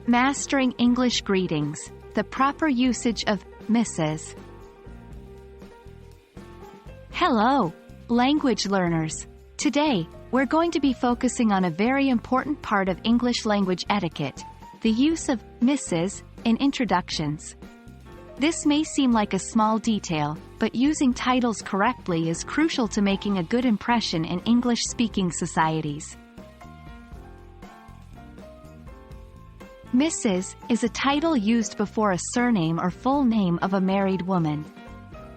Mastering English greetings, the proper usage of Mrs. Hello, language learners. Today, we're going to be focusing on a very important part of English language etiquette, the use of Mrs. in introductions. This may seem like a small detail, but using titles correctly is crucial to making a good impression in English-speaking societies. Mrs. is a title used before a surname or full name of a married woman.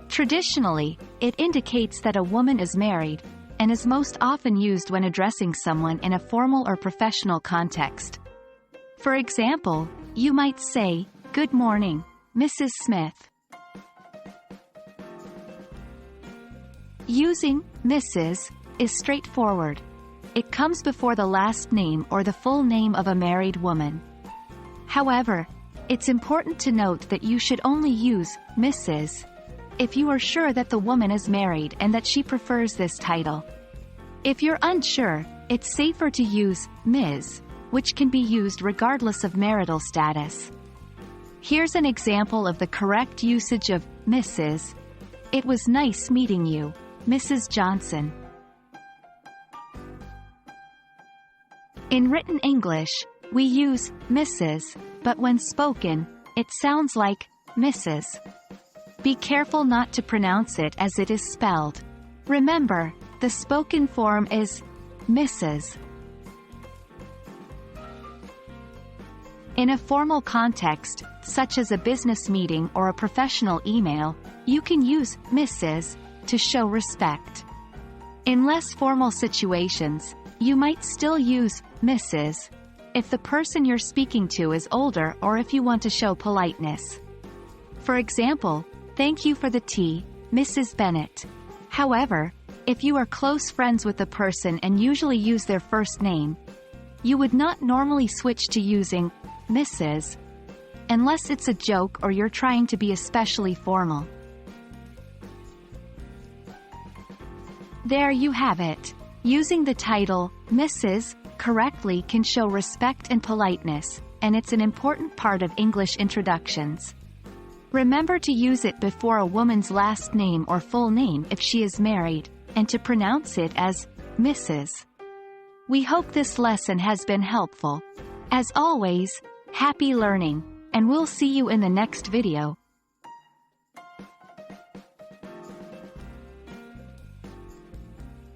Traditionally, it indicates that a woman is married, and is most often used when addressing someone in a formal or professional context. For example, you might say, "Good morning, Mrs. Smith." Using Mrs. is straightforward. It comes before the last name or the full name of a married woman. However, it's important to note that you should only use Mrs. if you are sure that the woman is married and that she prefers this title. If you're unsure, it's safer to use Ms., which can be used regardless of marital status. Here's an example of the correct usage of Mrs. "It was nice meeting you, Mrs. Johnson." In written English, we use Mrs., but when spoken, it sounds like Mrs. Be careful not to pronounce it as it is spelled. Remember, the spoken form is Mrs. In a formal context, such as a business meeting or a professional email, you can use Mrs. to show respect. In less formal situations, you might still use Mrs. if the person you're speaking to is older or if you want to show politeness. For example, "Thank you for the tea, Mrs. Bennett." However, if you are close friends with the person and usually use their first name, you would not normally switch to using Mrs. unless it's a joke or you're trying to be especially formal. There you have it. Using the title Mrs. correctly can show respect and politeness, and it's an important part of English introductions. Remember to use it before a woman's last name or full name if she is married, and to pronounce it as Mrs. We hope this lesson has been helpful. As always, happy learning, and we'll see you in the next video.